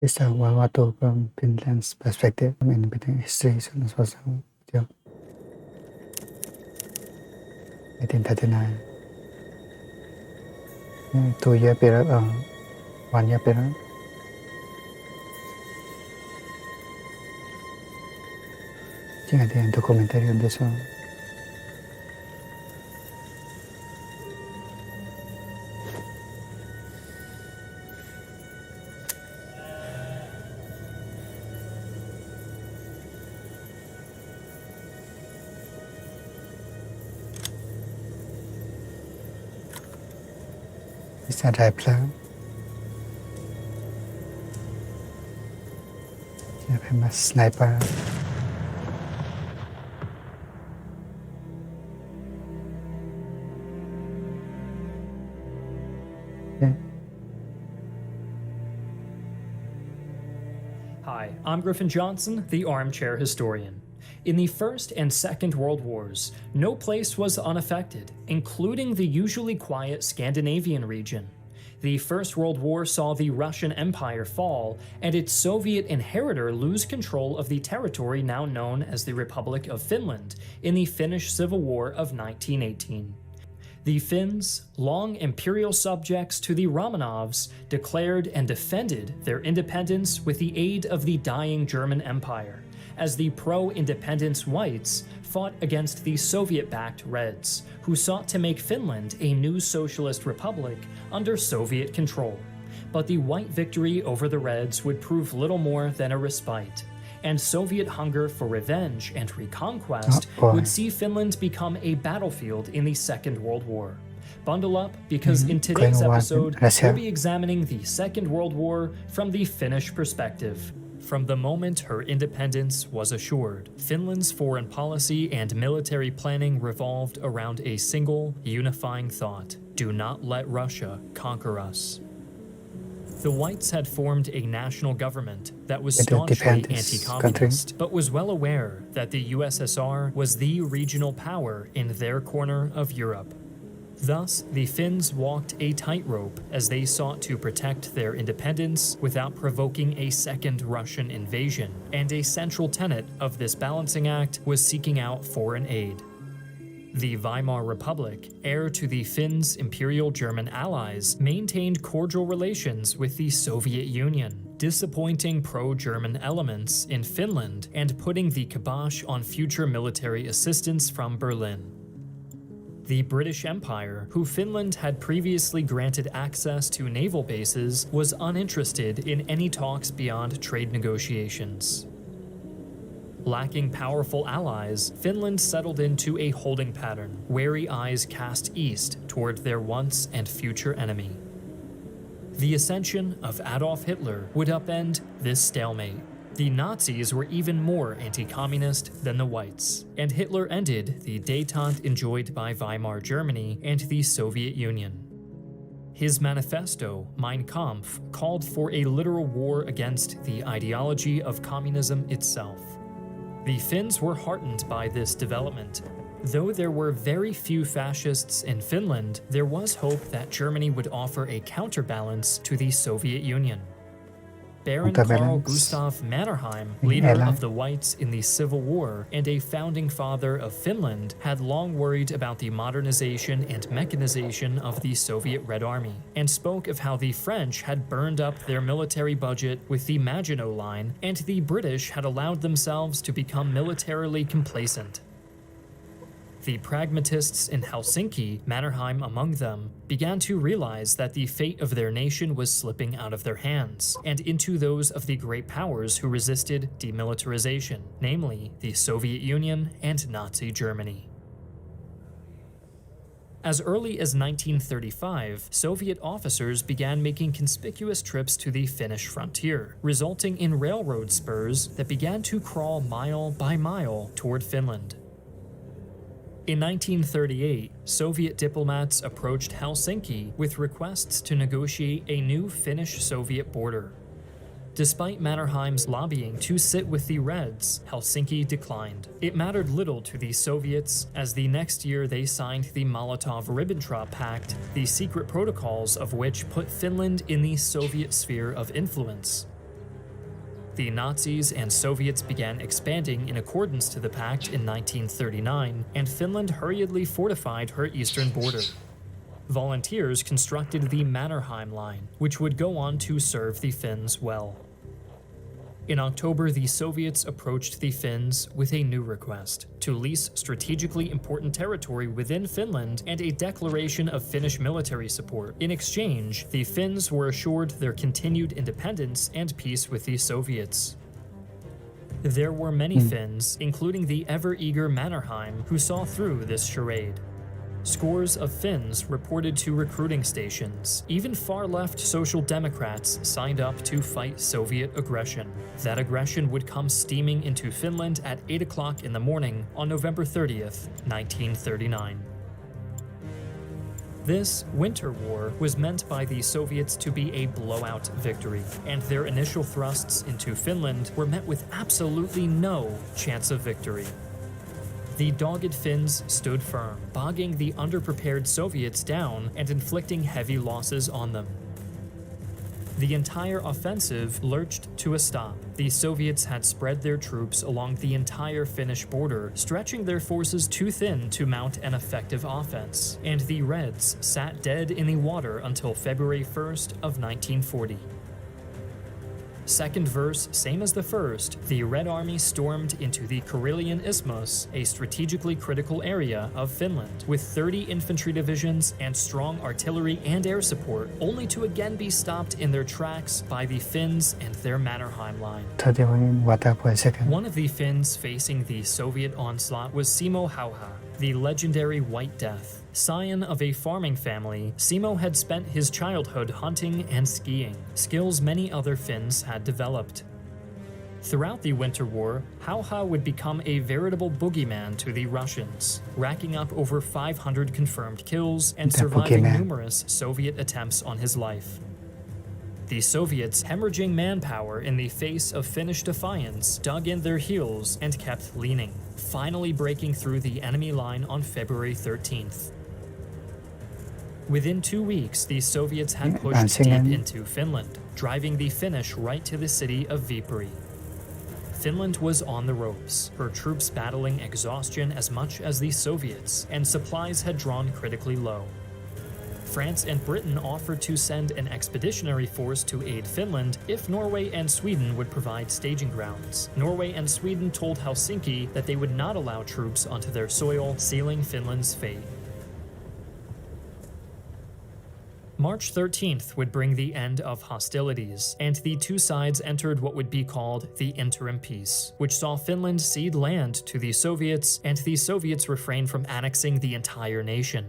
It's a WW2 from Finland's perspective from independent history. So this was 1939. 2 year period, 1 year period. I think I did a documentary on this one. It's a rifle. A famous sniper. Yeah. Hi, I'm Griffin Johnson, the Armchair Historian. In the First and Second World Wars, no place was unaffected, including the usually quiet Scandinavian region. The First World War saw the Russian Empire fall and its Soviet inheritor lose control of the territory now known as the Republic of Finland in the Finnish Civil War of 1918. The Finns, long imperial subjects to the Romanovs, declared and defended their independence with the aid of the dying German Empire, as the pro-independence whites fought against the Soviet-backed Reds, who sought to make Finland a new socialist republic under Soviet control. But the white victory over the Reds would prove little more than a respite, and Soviet hunger for revenge and reconquest would see Finland become a battlefield in the Second World War. Bundle up, because in today's episode, we'll be examining the Second World War from the Finnish perspective. From the moment her independence was assured, Finland's foreign policy and military planning revolved around a single, unifying thought: do not let Russia conquer us. The whites had formed a national government that was staunchly anti-communist, but was well aware that the USSR was the regional power in their corner of Europe. Thus, the Finns walked a tightrope as they sought to protect their independence without provoking a second Russian invasion, and a central tenet of this balancing act was seeking out foreign aid. The Weimar Republic, heir to the Finns' Imperial German allies, maintained cordial relations with the Soviet Union, disappointing pro-German elements in Finland and putting the kibosh on future military assistance from Berlin. The British Empire, who Finland had previously granted access to naval bases, was uninterested in any talks beyond trade negotiations. Lacking powerful allies, Finland settled into a holding pattern, wary eyes cast east toward their once and future enemy. The ascension of Adolf Hitler would upend this stalemate. The Nazis were even more anti-communist than the whites, and Hitler ended the détente enjoyed by Weimar Germany and the Soviet Union. His manifesto, Mein Kampf, called for a literal war against the ideology of communism itself. The Finns were heartened by this development. Though there were very few fascists in Finland, there was hope that Germany would offer a counterbalance to the Soviet Union. Baron Carl Gustav Mannerheim, leader of the Whites in the Civil War and a founding father of Finland, had long worried about the modernization and mechanization of the Soviet Red Army, and spoke of how the French had burned up their military budget with the Maginot Line, and the British had allowed themselves to become militarily complacent. The pragmatists in Helsinki, Mannerheim among them, began to realize that the fate of their nation was slipping out of their hands, and into those of the great powers who resisted demilitarization, namely the Soviet Union and Nazi Germany. As early as 1935, Soviet officers began making conspicuous trips to the Finnish frontier, resulting in railroad spurs that began to crawl mile by mile toward Finland. In 1938, Soviet diplomats approached Helsinki with requests to negotiate a new Finnish-Soviet border. Despite Mannerheim's lobbying to sit with the Reds, Helsinki declined. It mattered little to the Soviets, as the next year they signed the Molotov-Ribbentrop Pact, the secret protocols of which put Finland in the Soviet sphere of influence. the Nazis and Soviets began expanding in accordance to the pact in 1939, and Finland hurriedly fortified her eastern border. Volunteers constructed the Mannerheim Line, which would go on to serve the Finns well. In October, the Soviets approached the Finns with a new request: to lease strategically important territory within Finland and a declaration of Finnish military support. In exchange, the Finns were assured their continued independence and peace with the Soviets. There were many Finns, including the ever-eager Mannerheim, who saw through this charade. Scores of Finns reported to recruiting stations. Even far-left social democrats signed up to fight Soviet aggression. That aggression would come steaming into Finland at 8 o'clock in the morning on November 30th, 1939. This Winter War was meant by the Soviets to be a blowout victory, and their initial thrusts into Finland were met with absolutely no chance of victory. The dogged Finns stood firm, bogging the underprepared Soviets down and inflicting heavy losses on them. The entire offensive lurched to a stop. The Soviets had spread their troops along the entire Finnish border, stretching their forces too thin to mount an effective offense, and the Reds sat dead in the water until February 1st of 1940. Second verse, same as the first, the Red Army stormed into the Karelian Isthmus, a strategically critical area of Finland, with 30 infantry divisions and strong artillery and air support, only to again be stopped in their tracks by the Finns and their Mannerheim Line. 31 water per second. One of the Finns facing the Soviet onslaught was Simo Hauha, the legendary White Death. Scion of a farming family, Simo had spent his childhood hunting and skiing, skills many other Finns had developed. Throughout the Winter War, Hauha would become a veritable boogeyman to the Russians, racking up over 500 confirmed kills and surviving numerous Soviet attempts on his life. The Soviets, hemorrhaging manpower in the face of Finnish defiance, dug in their heels and kept leaning, finally breaking through the enemy line on February 13th. Within 2 weeks, the Soviets had pushed deep into Finland, driving the Finnish right to the city of Viipuri. Finland was on the ropes, her troops battling exhaustion as much as the Soviets, and supplies had drawn critically low. France and Britain offered to send an expeditionary force to aid Finland if Norway and Sweden would provide staging grounds. Norway and Sweden told Helsinki that they would not allow troops onto their soil, sealing Finland's fate. March 13th would bring the end of hostilities, and the two sides entered what would be called the interim peace, which saw Finland cede land to the Soviets, and the Soviets refrain from annexing the entire nation.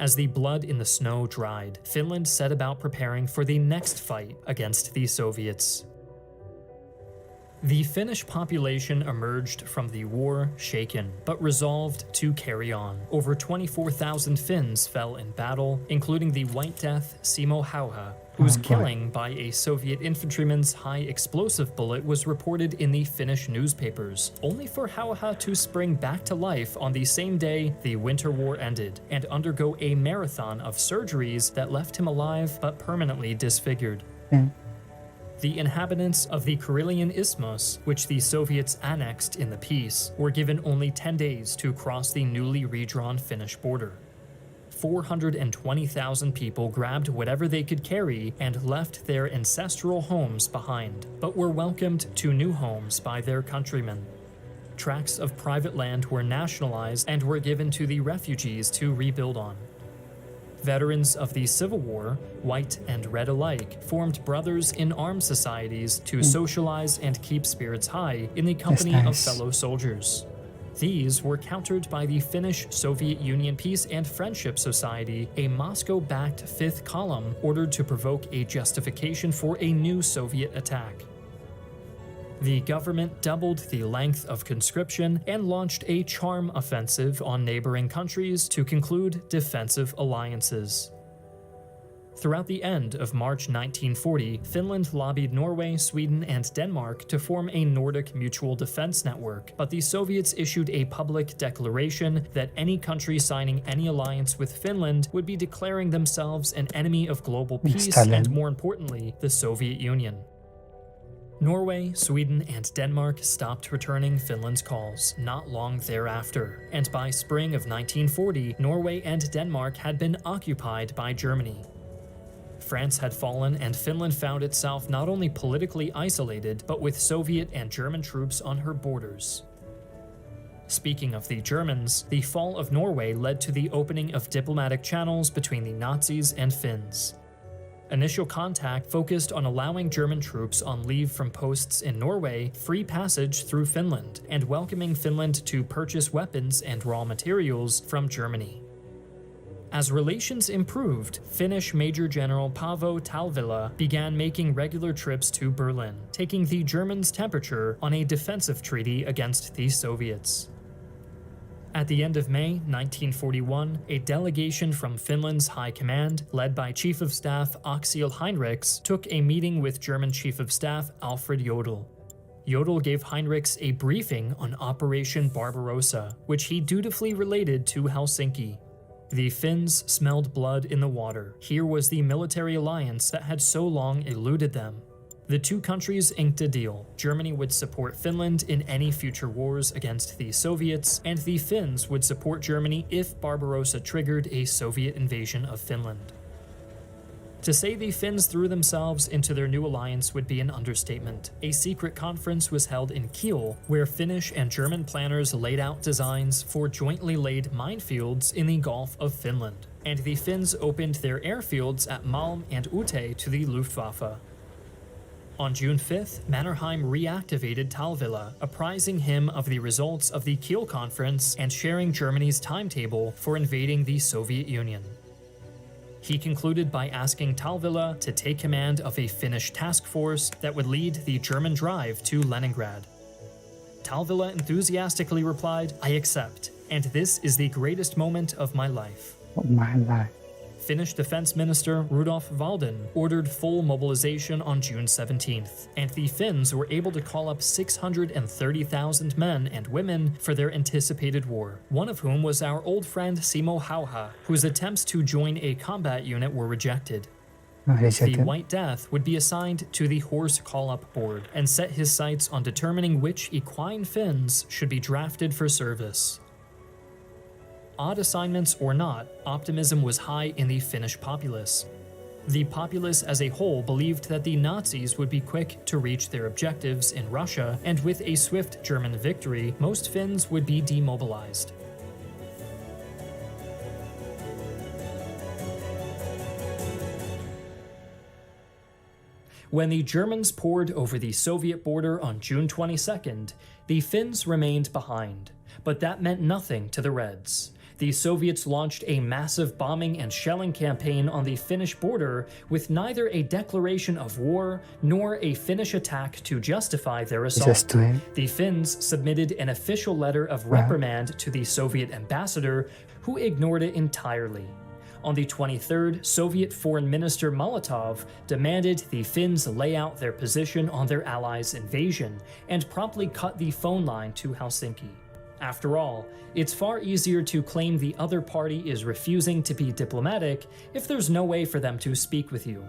As the blood in the snow dried, Finland set about preparing for the next fight against the Soviets. The Finnish population emerged from the war shaken, but resolved to carry on. Over 24,000 Finns fell in battle, including the White Death Simo Hauha, whose killing by a Soviet infantryman's high-explosive bullet was reported in the Finnish newspapers, only for Hauha to spring back to life on the same day the Winter War ended, and undergo a marathon of surgeries that left him alive but permanently disfigured. The inhabitants of the Karelian Isthmus, which the Soviets annexed in the peace, were given only 10 days to cross the newly redrawn Finnish border. 420,000 people grabbed whatever they could carry and left their ancestral homes behind, but were welcomed to new homes by their countrymen. Tracts of private land were nationalized and were given to the refugees to rebuild on. Veterans of the Civil War, white and red alike, formed brothers in armed societies to socialize and keep spirits high in the company of fellow soldiers. These were countered by the Finnish-Soviet Union Peace and Friendship Society, a Moscow-backed fifth column ordered to provoke a justification for a new Soviet attack. The government doubled the length of conscription and launched a charm offensive on neighboring countries to conclude defensive alliances. Throughout the end of March 1940, Finland lobbied Norway, Sweden, and Denmark to form a Nordic mutual defense network, but the Soviets issued a public declaration that any country signing any alliance with Finland would be declaring themselves an enemy of global peace and, more importantly, the Soviet Union. Norway, Sweden, and Denmark stopped returning Finland's calls not long thereafter, and by spring of 1940, Norway and Denmark had been occupied by Germany. France had fallen, and Finland found itself not only politically isolated, but with Soviet and German troops on her borders. Speaking of the Germans, the fall of Norway led to the opening of diplomatic channels between the Nazis and Finns. Initial contact focused on allowing German troops on leave from posts in Norway free passage through Finland, and welcoming Finland to purchase weapons and raw materials from Germany. As relations improved, Finnish Major General Paavo Talvila began making regular trips to Berlin, taking the Germans' temperature on a defensive treaty against the Soviets. At the end of May 1941, a delegation from Finland's High Command, led by Chief of Staff Axel Heinrichs, took a meeting with German Chief of Staff Alfred Jodl. Jodl gave Heinrichs a briefing on Operation Barbarossa, which he dutifully related to Helsinki. The Finns smelled blood in the water. Here was the military alliance that had so long eluded them. The two countries inked a deal. Germany would support Finland in any future wars against the Soviets, and the Finns would support Germany if Barbarossa triggered a Soviet invasion of Finland. To say the Finns threw themselves into their new alliance would be an understatement. A secret conference was held in Kiel, where Finnish and German planners laid out designs for jointly laid minefields in the Gulf of Finland, and the Finns opened their airfields at Malm and Ute to the Luftwaffe. On June 5th, Mannerheim reactivated Talvila, apprising him of the results of the Kiel Conference and sharing Germany's timetable for invading the Soviet Union. He concluded by asking Talvila to take command of a Finnish task force that would lead the German drive to Leningrad. Talvila enthusiastically replied, "I accept, and this is the greatest moment of my life." Finnish Defense Minister Rudolf Walden ordered full mobilization on June 17th, and the Finns were able to call up 630,000 men and women for their anticipated war, one of whom was our old friend Simo Hauha, whose attempts to join a combat unit were rejected. The White Death would be assigned to the Horse Call-Up Board and set his sights on determining which equine Finns should be drafted for service. Odd assignments or not, optimism was high in the Finnish populace. The populace as a whole believed that the Nazis would be quick to reach their objectives in Russia, and with a swift German victory, most Finns would be demobilized. When the Germans poured over the Soviet border on June 22nd, the Finns remained behind, but that meant nothing to the Reds. The Soviets launched a massive bombing and shelling campaign on the Finnish border with neither a declaration of war nor a Finnish attack to justify their assault. The Finns submitted an official letter of reprimand to the Soviet ambassador, who ignored it entirely. On the 23rd, Soviet Foreign Minister Molotov demanded the Finns lay out their position on their allies' invasion and promptly cut the phone line to Helsinki. After all, it's far easier to claim the other party is refusing to be diplomatic if there's no way for them to speak with you.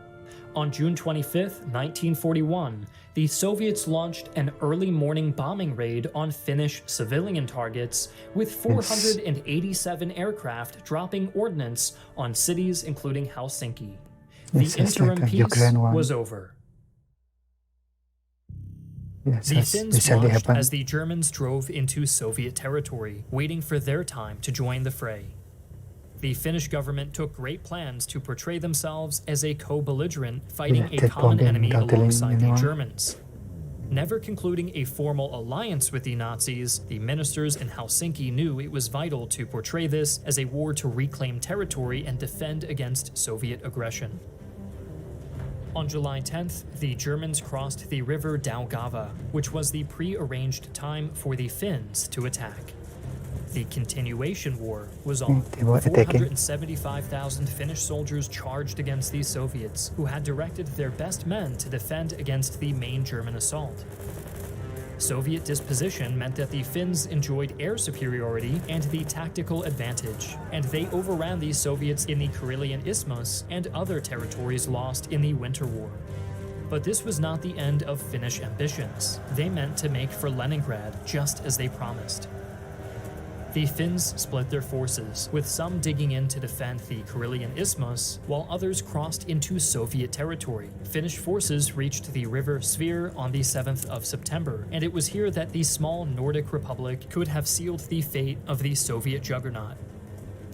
On June 25, 1941, the Soviets launched an early morning bombing raid on Finnish civilian targets, with 487 aircraft dropping ordnance on cities including Helsinki. The interim peace was over. The Finns watched as the Germans drove into Soviet territory, waiting for their time to join the fray. The Finnish government took great plans to portray themselves as a co-belligerent fighting a common enemy alongside the Germans. Never concluding a formal alliance with the Nazis, the ministers in Helsinki knew it was vital to portray this as a war to reclaim territory and defend against Soviet aggression. On July 10th, the Germans crossed the river Daugava, which was the pre-arranged time for the Finns to attack. The continuation war was on. 475,000 Finnish soldiers charged against the Soviets, who had directed their best men to defend against the main German assault. Soviet disposition meant that the Finns enjoyed air superiority and the tactical advantage, and they overran the Soviets in the Karelian Isthmus and other territories lost in the Winter War. But this was not the end of Finnish ambitions. They meant to make for Leningrad, just as they promised. The Finns split their forces, with some digging in to defend the Karelian Isthmus, while others crossed into Soviet territory. Finnish forces reached the river Svir on the 7th of September, and it was here that the small Nordic republic could have sealed the fate of the Soviet juggernaut.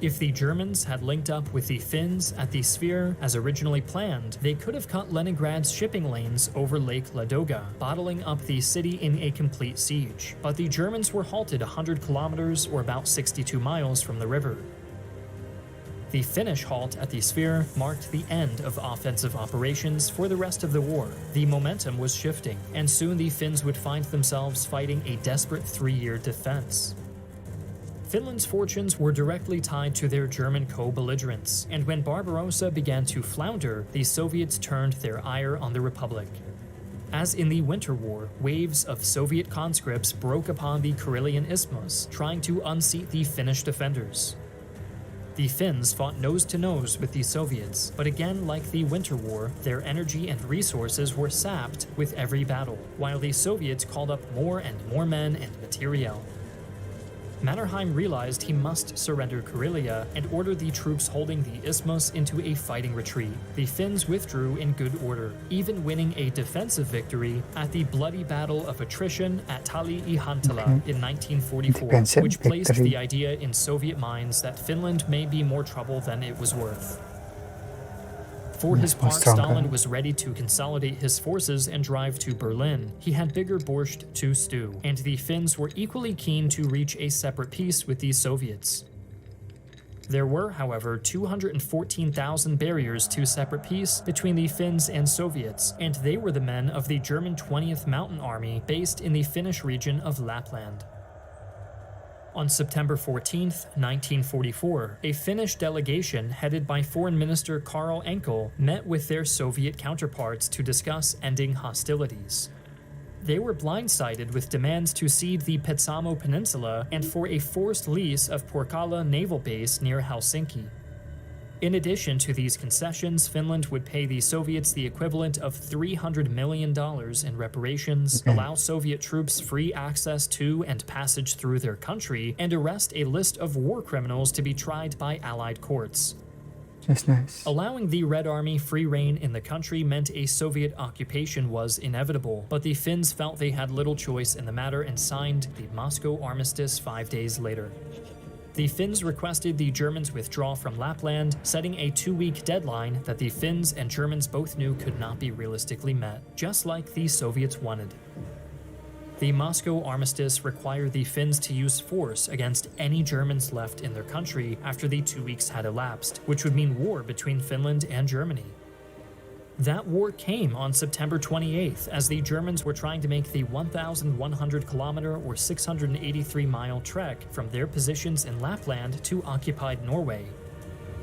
If the Germans had linked up with the Finns at the Svir as originally planned, they could have cut Leningrad's shipping lanes over Lake Ladoga, bottling up the city in a complete siege. But the Germans were halted 100 kilometers or about 62 miles from the river. The Finnish halt at the Svir marked the end of offensive operations for the rest of the war. The momentum was shifting, and soon the Finns would find themselves fighting a desperate 3-year defense. Finland's fortunes were directly tied to their German co-belligerents, and when Barbarossa began to flounder, the Soviets turned their ire on the Republic. As in the Winter War, waves of Soviet conscripts broke upon the Karelian Isthmus, trying to unseat the Finnish defenders. The Finns fought nose-to-nose with the Soviets, but again like the Winter War, their energy and resources were sapped with every battle, while the Soviets called up more and more men and materiel. Mannerheim realized he must surrender Karelia and ordered the troops holding the isthmus into a fighting retreat. The Finns withdrew in good order, even winning a defensive victory at the bloody Battle of Attrition at Tali-Ihantala in 1944, which placed the idea in Soviet minds that Finland may be more trouble than it was worth. For his part, Stalin was ready to consolidate his forces and drive to Berlin. He had bigger borscht to stew, and the Finns were equally keen to reach a separate peace with the Soviets. There were, however, 214,000 barriers to separate peace between the Finns and Soviets, and they were the men of the German 20th Mountain Army based in the Finnish region of Lapland. On September 14, 1944, a Finnish delegation headed by Foreign Minister Karl Enkel met with their Soviet counterparts to discuss ending hostilities. They were blindsided with demands to cede the Petsamo Peninsula and for a forced lease of Porkala Naval Base near Helsinki. In addition to these concessions, Finland would pay the Soviets the equivalent of $300 million in reparations, allow Soviet troops free access to and passage through their country, and arrest a list of war criminals to be tried by Allied courts. That's nice. Allowing the Red Army free reign in the country meant a Soviet occupation was inevitable, but the Finns felt they had little choice in the matter and signed the Moscow Armistice 5 days later. The Finns requested the Germans withdraw from Lapland, setting a 2-week deadline that the Finns and Germans both knew could not be realistically met, just like the Soviets wanted. The Moscow Armistice required the Finns to use force against any Germans left in their country after the 2 weeks had elapsed, which would mean war between Finland and Germany. That war came on September 28th as the Germans were trying to make the 1,100-kilometer or 683-mile trek from their positions in Lapland to occupied Norway.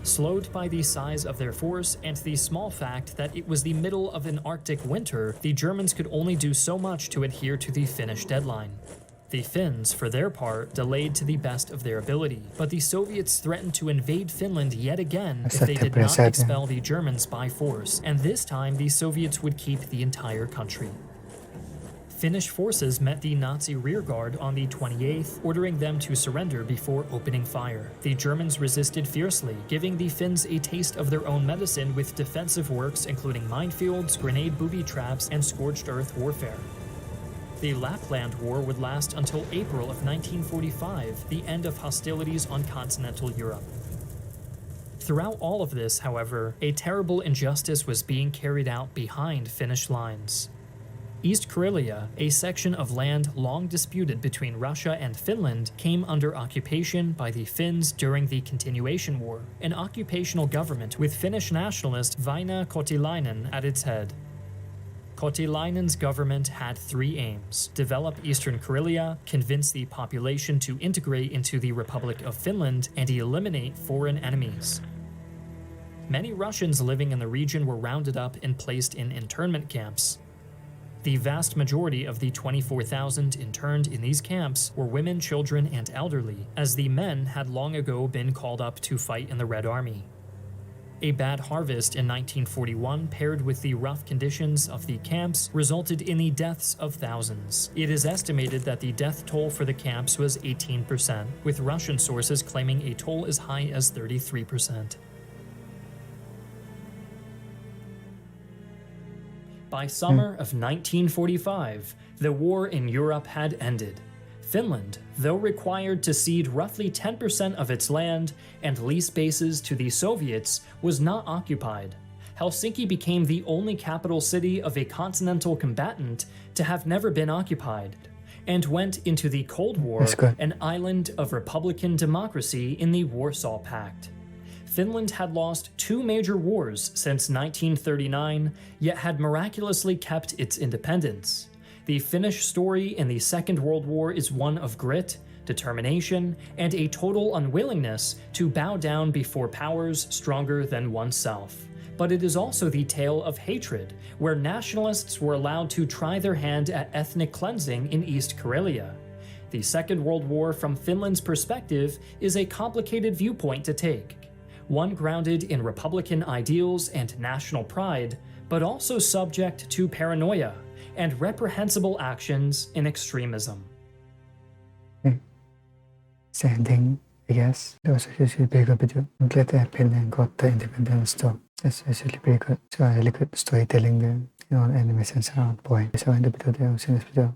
Slowed by the size of their force and the small fact that it was the middle of an Arctic winter, the Germans could only do so much to adhere to the Finnish deadline. The Finns, for their part, delayed to the best of their ability, but the Soviets threatened to invade Finland yet again if they did not expel the Germans by force, and this time the Soviets would keep the entire country. Finnish forces met the Nazi rearguard on the 28th, ordering them to surrender before opening fire. The Germans resisted fiercely, giving the Finns a taste of their own medicine with defensive works including minefields, grenade booby traps, and scorched earth warfare. The Lapland War would last until April of 1945, the end of hostilities on continental Europe. Throughout all of this, however, a terrible injustice was being carried out behind Finnish lines. East Karelia, a section of land long disputed between Russia and Finland, came under occupation by the Finns during the Continuation War, an occupational government with Finnish nationalist Väinö Kotilainen at its head. Kotilainen's government had 3 aims: develop Eastern Karelia, convince the population to integrate into the Republic of Finland, and eliminate foreign enemies. Many Russians living in the region were rounded up and placed in internment camps. The vast majority of the 24,000 interned in these camps were women, children, and elderly, as the men had long ago been called up to fight in the Red Army. A bad harvest in 1941, paired with the rough conditions of the camps, resulted in the deaths of thousands. It is estimated that the death toll for the camps was 18%, with Russian sources claiming a toll as high as 33%. By summer of 1945, the war in Europe had ended. Finland, though required to cede roughly 10% of its land and lease bases to the Soviets, was not occupied. Helsinki became the only capital city of a continental combatant to have never been occupied, and went into the Cold War an island of republican democracy in the Warsaw Pact. Finland had lost 2 major wars since 1939, yet had miraculously kept its independence. The Finnish story in the Second World War is one of grit, determination, and a total unwillingness to bow down before powers stronger than oneself. But it is also the tale of hatred, where nationalists were allowed to try their hand at ethnic cleansing in East Karelia. The Second World War from Finland's perspective is a complicated viewpoint to take. One grounded in republican ideals and national pride, but also subject to paranoia and reprehensible actions in extremism. Same thing, I guess. It was usually pretty good video. I'm glad that Finland got the independence too. It's usually pretty good. So really good storytelling there. Animations are on point. So in the video there, I'll see this video.